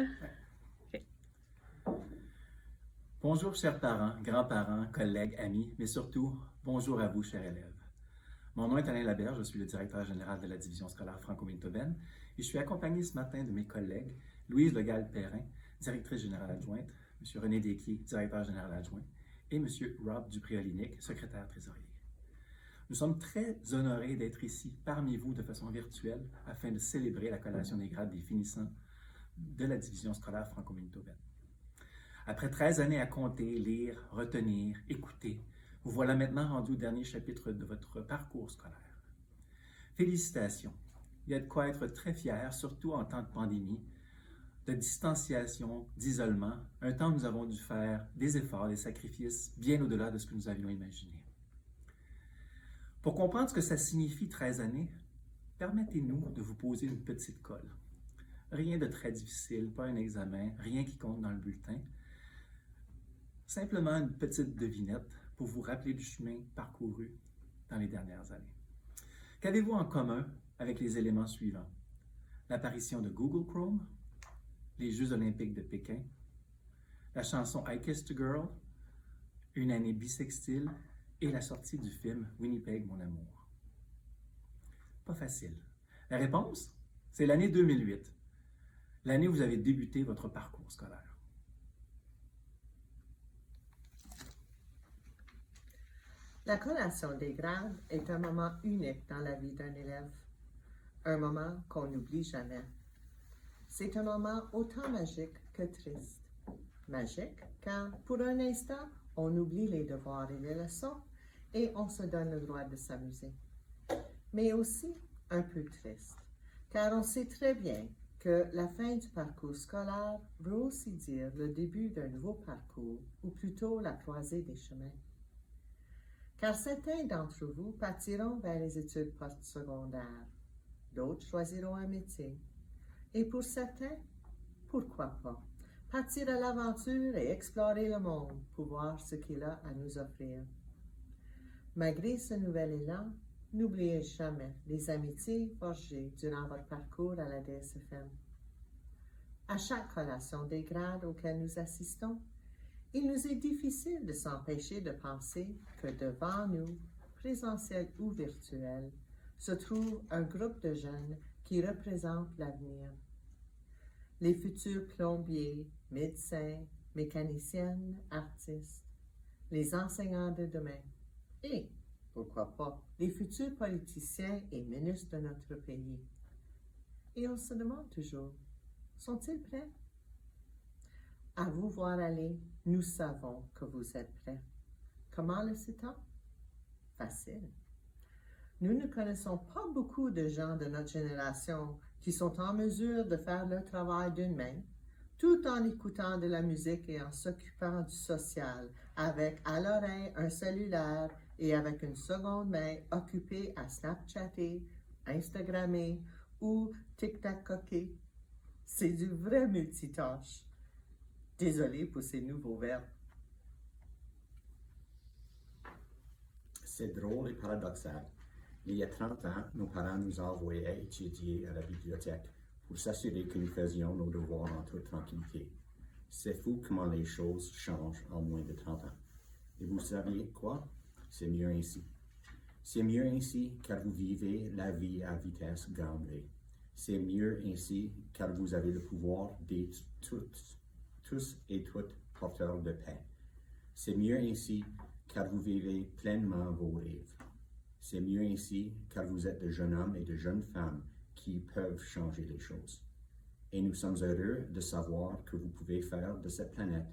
Ok. Bonjour chers parents, grands-parents, collègues, amis, mais surtout, bonjour à vous chers élèves. Mon nom est Alain Laberge, je suis le directeur général de la division scolaire franco-manitobaine et je suis accompagné ce matin de mes collègues Louise Legal-Perrin, directrice générale adjointe, M. René Desquier, directeur général adjoint, et M. Rob Dupré-Olinick, secrétaire trésorier. Nous sommes très honorés d'être ici parmi vous de façon virtuelle afin de célébrer la collation des grades des finissants de la division scolaire franco-manitobaine. Après 13 années à compter, lire, retenir, écouter, vous voilà maintenant rendu au dernier chapitre de votre parcours scolaire. Félicitations! Il y a de quoi être très fier, surtout en temps de pandémie, de distanciation, d'isolement, un temps où nous avons dû faire des efforts, des sacrifices bien au-delà de ce que nous avions imaginé. Pour comprendre ce que ça signifie 13 années, permettez-nous de vous poser une petite colle. Rien de très difficile, pas un examen, rien qui compte dans le bulletin. Simplement une petite devinette pour vous rappeler du chemin parcouru dans les dernières années. Qu'avez-vous en commun avec les éléments suivants? L'apparition de Google Chrome, les Jeux olympiques de Pékin, la chanson I Kissed a Girl, une année bissextile et la sortie du film Winnipeg, mon amour. Pas facile. La réponse, c'est l'année 2008, l'année où vous avez débuté votre parcours scolaire. La collation des grades est un moment unique dans la vie d'un élève, un moment qu'on n'oublie jamais. C'est un moment autant magique que triste. Magique car pour un instant, on oublie les devoirs et les leçons et on se donne le droit de s'amuser. Mais aussi un peu triste, car on sait très bien que la fin du parcours scolaire veut aussi dire le début d'un nouveau parcours, ou plutôt la croisée des chemins. Car certains d'entre vous partiront vers les études postsecondaires, d'autres choisiront un métier. Et pour certains, pourquoi pas, partir à l'aventure et explorer le monde pour voir ce qu'il a à nous offrir. Malgré ce nouvel élan, n'oubliez jamais les amitiés forgées durant votre parcours à la DSFM. À chaque collation des grades auquel nous assistons, il nous est difficile de s'empêcher de penser que devant nous, présentiel ou virtuel, se trouve un groupe de jeunes qui représentent l'avenir. Les futurs plombiers, médecins, mécaniciennes, artistes, les enseignants de demain et, pourquoi pas, les futurs politiciens et ministres de notre pays. Et on se demande toujours, sont-ils prêts? À vous voir aller, nous savons que vous êtes prêts. Comment le sait-on? Facile. Nous ne connaissons pas beaucoup de gens de notre génération qui sont en mesure de faire le travail d'une main, tout en écoutant de la musique et en s'occupant du social, avec à l'oreille un cellulaire et avec une seconde main occupée à Snapchatter, Instagrammer ou TikToker. C'est du vrai multitâche. Désolé pour ces nouveaux verbes. C'est drôle et paradoxal. Il y a 30 ans, nos parents nous envoyaient étudier à la bibliothèque pour s'assurer que nous faisions nos devoirs en toute tranquillité. C'est fou comment les choses changent en moins de 30 ans. Et vous saviez quoi? C'est mieux ainsi. C'est mieux ainsi car vous vivez la vie à vitesse grand V. C'est mieux ainsi car vous avez le pouvoir d'être tous et toutes porteurs de paix. C'est mieux ainsi car vous vivez pleinement vos rêves. C'est mieux ainsi car vous êtes de jeunes hommes et de jeunes femmes qui peuvent changer les choses. Et nous sommes heureux de savoir que vous pouvez faire de cette planète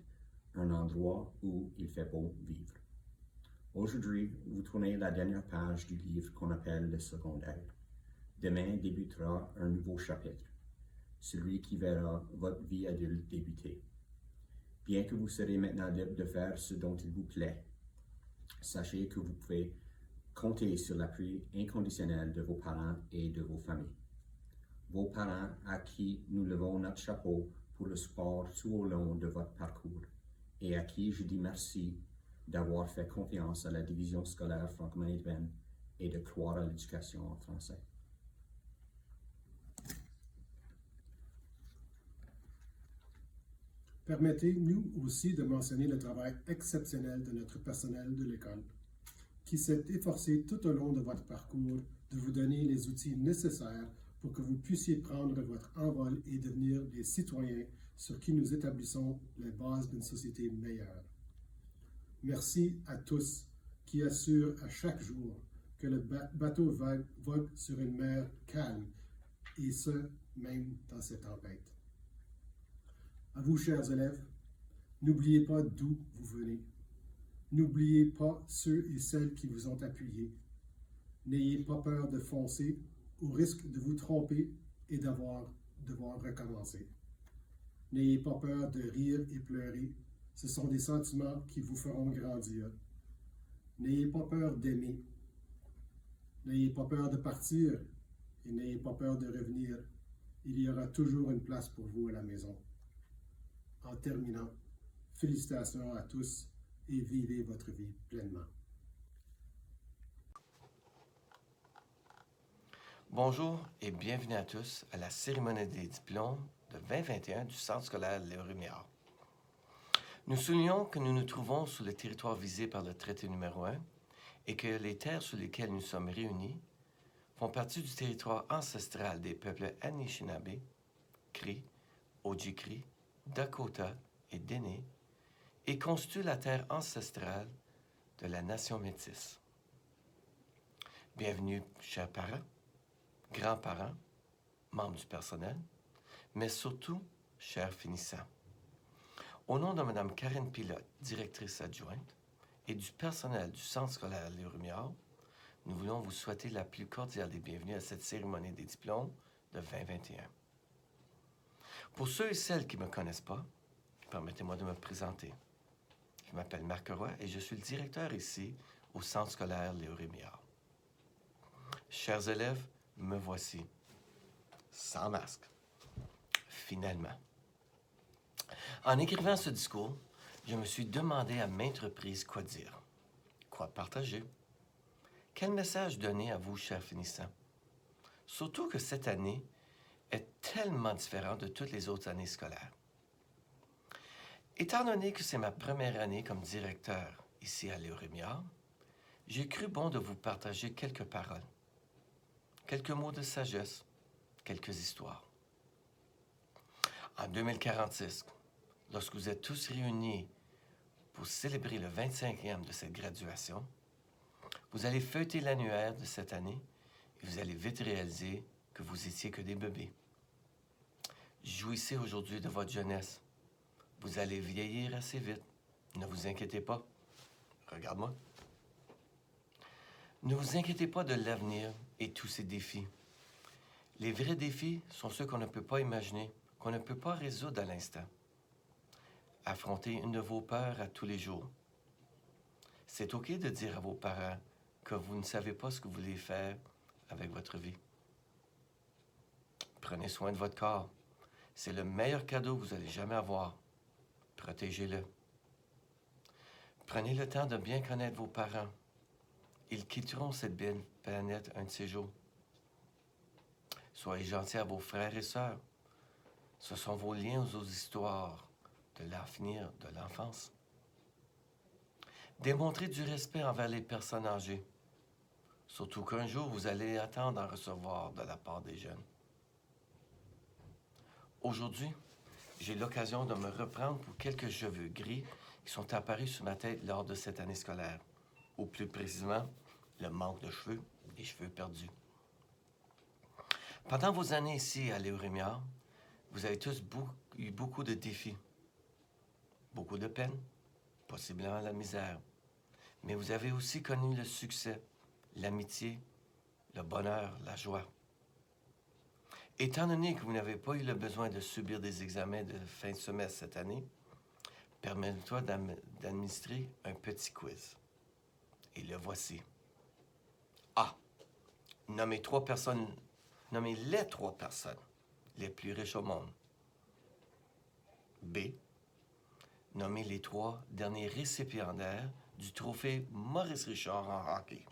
un endroit où il fait beau vivre. Aujourd'hui, vous tournez la dernière page du livre qu'on appelle le secondaire. Demain débutera un nouveau chapitre, celui qui verra votre vie adulte débuter. Bien que vous serez maintenant libre de faire ce dont il vous plaît, sachez que vous pouvez compter sur l'appui inconditionnel de vos parents et de vos familles. Vos parents à qui nous levons notre chapeau pour le support tout au long de votre parcours et à qui je dis merci d'avoir fait confiance à la division scolaire franco-manitobaine et de croire à l'éducation en français. Permettez-nous aussi de mentionner le travail exceptionnel de notre personnel de l'école, qui s'est efforcé tout au long de votre parcours de vous donner les outils nécessaires pour que vous puissiez prendre votre envol et devenir des citoyens sur qui nous établissons les bases d'une société meilleure. Merci à tous qui assurent à chaque jour que le bateau vogue sur une mer calme, et ce, même dans cette tempête. À vous, chers élèves, n'oubliez pas d'où vous venez. N'oubliez pas ceux et celles qui vous ont appuyés. N'ayez pas peur de foncer, au risque de vous tromper et devoir recommencer. N'ayez pas peur de rire et pleurer. Ce sont des sentiments qui vous feront grandir. N'ayez pas peur d'aimer. N'ayez pas peur de partir et n'ayez pas peur de revenir. Il y aura toujours une place pour vous à la maison. En terminant, félicitations à tous et vivez votre vie pleinement. Bonjour et bienvenue à tous à la cérémonie des diplômes de 2021 du Centre scolaire Léo Rémillard. Nous soulignons que nous nous trouvons sur le territoire visé par le traité numéro 1 et que les terres sur lesquelles nous sommes réunis font partie du territoire ancestral des peuples Anishinaabe, Cri, Ojibwe, Dakota et Dene et constituent la terre ancestrale de la nation métisse. Bienvenue, chers parents, grands-parents, membres du personnel, mais surtout, chers finissants. Au nom de Mme Karen Pilote, directrice adjointe, et du personnel du Centre scolaire Léo Rémillard, nous voulons vous souhaiter la plus cordiale des bienvenues à cette cérémonie des diplômes de 2021. Pour ceux et celles qui ne me connaissent pas, permettez-moi de me présenter. Je m'appelle Marc Roy et je suis le directeur ici au Centre scolaire Léo Rémillard. Chers élèves, me voici, sans masque, finalement. En écrivant ce discours, je me suis demandé à maintes reprises quoi dire, quoi partager, quel message donner à vous, chers finissants. Surtout que cette année est tellement différente de toutes les autres années scolaires. Étant donné que c'est ma première année comme directeur ici à Léo Rémillard, j'ai cru bon de vous partager quelques paroles, quelques mots de sagesse, quelques histoires. En 2046, lorsque vous êtes tous réunis pour célébrer le 25e de cette graduation, vous allez feuilleter l'annuaire de cette année et vous allez vite réaliser que vous étiez que des bébés. Jouissez aujourd'hui de votre jeunesse. Vous allez vieillir assez vite. Ne vous inquiétez pas. Regarde-moi. Ne vous inquiétez pas de l'avenir et tous ses défis. Les vrais défis sont ceux qu'on ne peut pas imaginer, qu'on ne peut pas résoudre à l'instant. Affrontez une de vos peurs à tous les jours. C'est OK de dire à vos parents que vous ne savez pas ce que vous voulez faire avec votre vie. Prenez soin de votre corps. C'est le meilleur cadeau que vous allez jamais avoir. Protégez-le. Prenez le temps de bien connaître vos parents. Ils quitteront cette belle planète un de ces jours. Soyez gentils à vos frères et sœurs. Ce sont vos liens aux histoires de l'avenir de l'enfance. Démontrez du respect envers les personnes âgées. Surtout qu'un jour, vous allez attendre à recevoir de la part des jeunes. Aujourd'hui, j'ai l'occasion de me reprendre pour quelques cheveux gris qui sont apparus sur ma tête lors de cette année scolaire, ou plus précisément, le manque de cheveux, les cheveux perdus. Pendant vos années ici à Léo Rémillard, vous avez tous eu beaucoup de défis, beaucoup de peine, possiblement la misère, mais vous avez aussi connu le succès, l'amitié, le bonheur, la joie. Étant donné que vous n'avez pas eu le besoin de subir des examens de fin de semestre cette année, permettez-moi d'administrer un petit quiz. Et le voici. A. Nommez les 3 personnes les plus riches au monde. B. Nommez les 3 derniers récipiendaires du trophée Maurice Richard en hockey.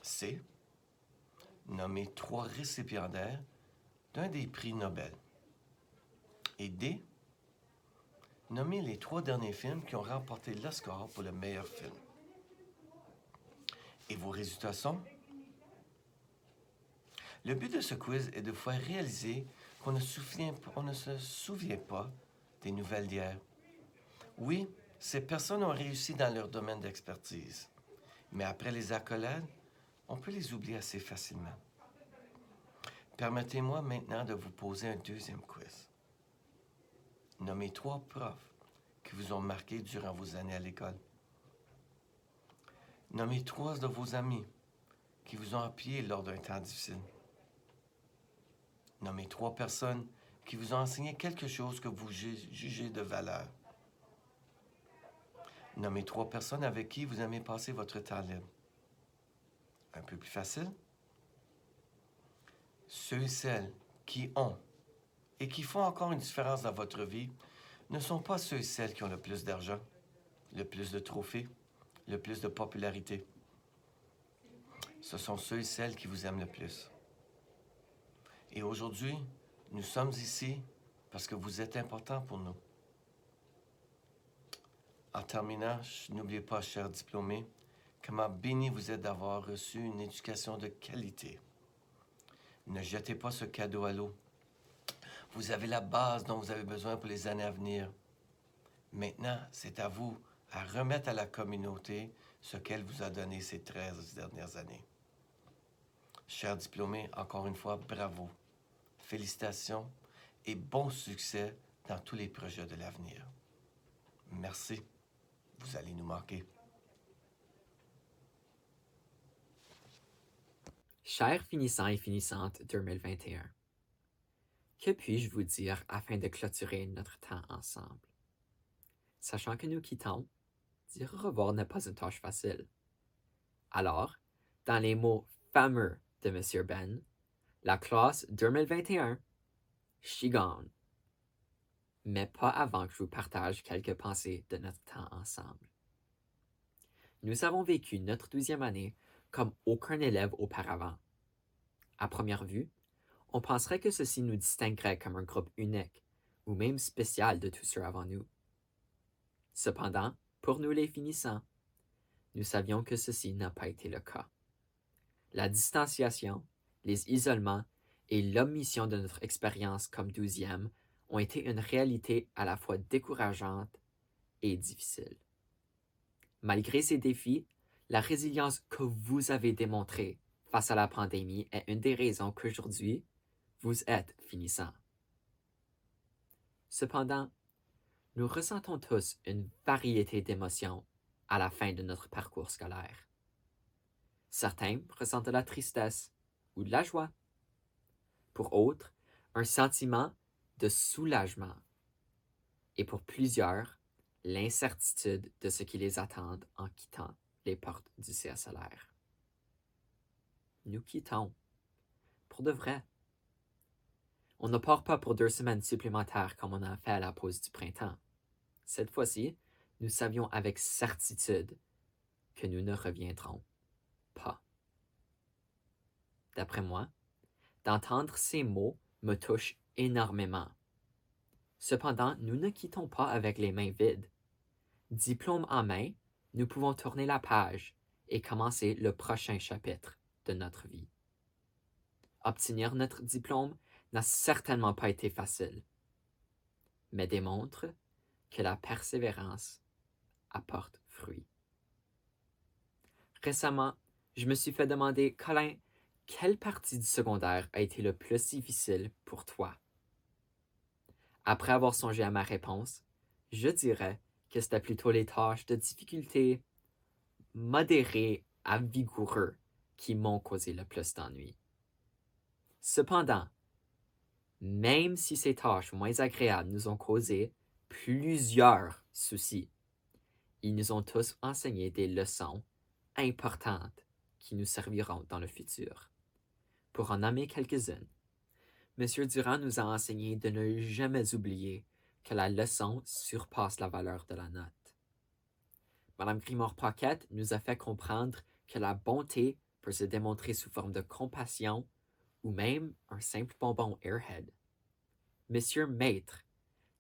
C. Nommez 3 récipiendaires d'un des prix Nobel. Et D. Nommez les 3 derniers films qui ont remporté l'Oscar pour le meilleur film. Et vos résultats sont? Le but de ce quiz est de vous faire réaliser qu'on ne se souvient pas des nouvelles d'hier. Oui, ces personnes ont réussi dans leur domaine d'expertise, mais après les accolades, on peut les oublier assez facilement. Permettez-moi maintenant de vous poser un deuxième quiz. Nommez 3 profs qui vous ont marqué durant vos années à l'école. Nommez 3 de vos amis qui vous ont appuyé lors d'un temps difficile. Nommez 3 personnes qui vous ont enseigné quelque chose que vous jugez de valeur. Nommez 3 personnes avec qui vous aimez passer votre temps libre. Un peu plus facile? Ceux et celles qui ont et qui font encore une différence dans votre vie ne sont pas ceux et celles qui ont le plus d'argent, le plus de trophées, le plus de popularité. Ce sont ceux et celles qui vous aiment le plus. Et aujourd'hui, nous sommes ici parce que vous êtes importants pour nous. En terminant, n'oubliez pas, chers diplômés, comment béni vous êtes d'avoir reçu une éducation de qualité. Ne jetez pas ce cadeau à l'eau. Vous avez la base dont vous avez besoin pour les années à venir. Maintenant, c'est à vous à remettre à la communauté ce qu'elle vous a donné ces 13 dernières années. Chers diplômés, encore une fois, bravo. Félicitations et bon succès dans tous les projets de l'avenir. Merci. Vous allez nous manquer. Chers finissants et finissantes 2021, que puis-je vous dire afin de clôturer notre temps ensemble? Sachant que nous quittons, dire au revoir n'est pas une tâche facile. Alors, dans les mots fameux de M. Ben, la classe 2021, she gone. Mais pas avant que je vous partage quelques pensées de notre temps ensemble. Nous avons vécu notre 12e année comme aucun élève auparavant. À première vue, on penserait que ceci nous distinguerait comme un groupe unique ou même spécial de tous ceux avant nous. Cependant, pour nous les finissants, nous savions que ceci n'a pas été le cas. La distanciation, les isolements et l'omission de notre expérience comme 12e ont été une réalité à la fois décourageante et difficile. Malgré ces défis, la résilience que vous avez démontrée face à la pandémie est une des raisons qu'aujourd'hui, vous êtes finissants. Cependant, nous ressentons tous une variété d'émotions à la fin de notre parcours scolaire. Certains ressentent de la tristesse ou de la joie. Pour autres, un sentiment de soulagement. Et pour plusieurs, l'incertitude de ce qui les attend en quittant les portes du CSLR. Nous quittons. Pour de vrai. On ne part pas pour 2 semaines supplémentaires comme on a fait à la pause du printemps. Cette fois-ci, nous savions avec certitude que nous ne reviendrons pas. D'après moi, d'entendre ces mots me touche énormément. Cependant, nous ne quittons pas avec les mains vides. Diplôme en main, nous pouvons tourner la page et commencer le prochain chapitre de notre vie. Obtenir notre diplôme n'a certainement pas été facile, mais démontre que la persévérance apporte fruit. Récemment, je me suis fait demander, Colin, quelle partie du secondaire a été le plus difficile pour toi? Après avoir songé à ma réponse, je dirais que c'était plutôt les tâches de difficulté modérées à vigoureux qui m'ont causé le plus d'ennui. Cependant, même si ces tâches moins agréables nous ont causé plusieurs soucis, ils nous ont tous enseigné des leçons importantes qui nous serviront dans le futur. Pour en nommer quelques-unes, M. Durand nous a enseigné de ne jamais oublier que la leçon surpasse la valeur de la note. Mme Grimoire-Paquette nous a fait comprendre que la bonté peut se démontrer sous forme de compassion ou même un simple bonbon Airhead. M. Maître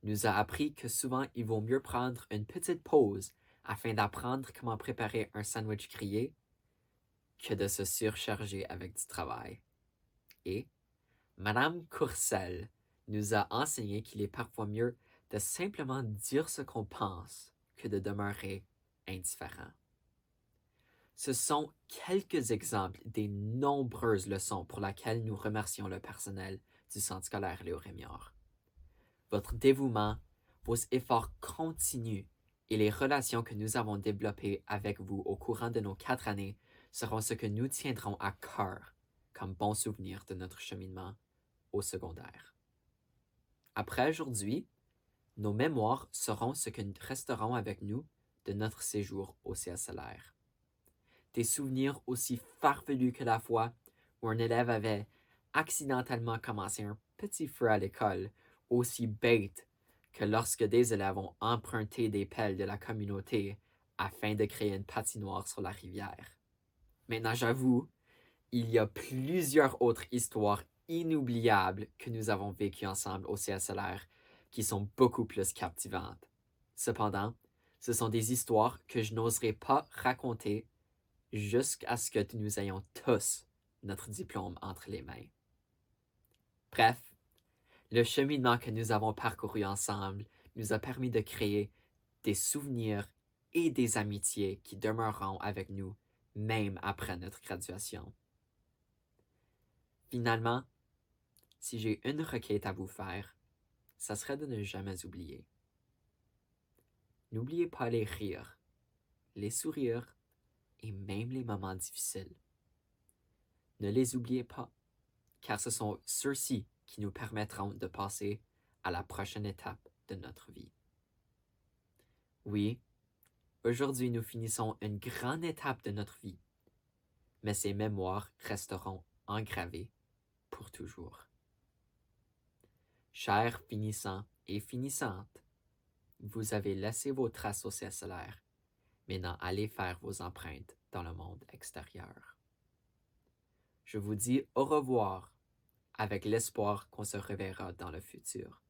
nous a appris que souvent il vaut mieux prendre une petite pause afin d'apprendre comment préparer un sandwich grillé que de se surcharger avec du travail. Et Madame Courcelle nous a enseigné qu'il est parfois mieux de simplement dire ce qu'on pense que de demeurer indifférent. Ce sont quelques exemples des nombreuses leçons pour lesquelles nous remercions le personnel du Centre scolaire Léo Rémillard. Votre dévouement, vos efforts continus et les relations que nous avons développées avec vous au courant de nos 4 années seront ce que nous tiendrons à cœur comme bon souvenir de notre cheminement au secondaire. Après aujourd'hui, nos mémoires seront ce que resteront avec nous de notre séjour au CSLR. Des souvenirs aussi farfelus que la fois où un élève avait accidentellement commencé un petit feu à l'école, aussi bête que lorsque des élèves ont emprunté des pelles de la communauté afin de créer une patinoire sur la rivière. Maintenant, j'avoue, il y a plusieurs autres histoires inoubliables que nous avons vécues ensemble au CSLR qui sont beaucoup plus captivantes. Cependant, ce sont des histoires que je n'oserais pas raconter jusqu'à ce que nous ayons tous notre diplôme entre les mains. Bref, le cheminement que nous avons parcouru ensemble nous a permis de créer des souvenirs et des amitiés qui demeureront avec nous même après notre graduation. Finalement, si j'ai une requête à vous faire, ça serait de ne jamais oublier. N'oubliez pas les rires, les sourires et même les moments difficiles. Ne les oubliez pas, car ce sont ceux-ci qui nous permettront de passer à la prochaine étape de notre vie. Oui, aujourd'hui nous finissons une grande étape de notre vie, mais ces mémoires resteront engravées pour toujours. Chers finissants et finissantes, vous avez laissé vos traces au CSLR. Maintenant, allez faire vos empreintes dans le monde extérieur. Je vous dis au revoir avec l'espoir qu'on se reverra dans le futur.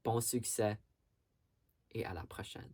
Bon succès et à la prochaine.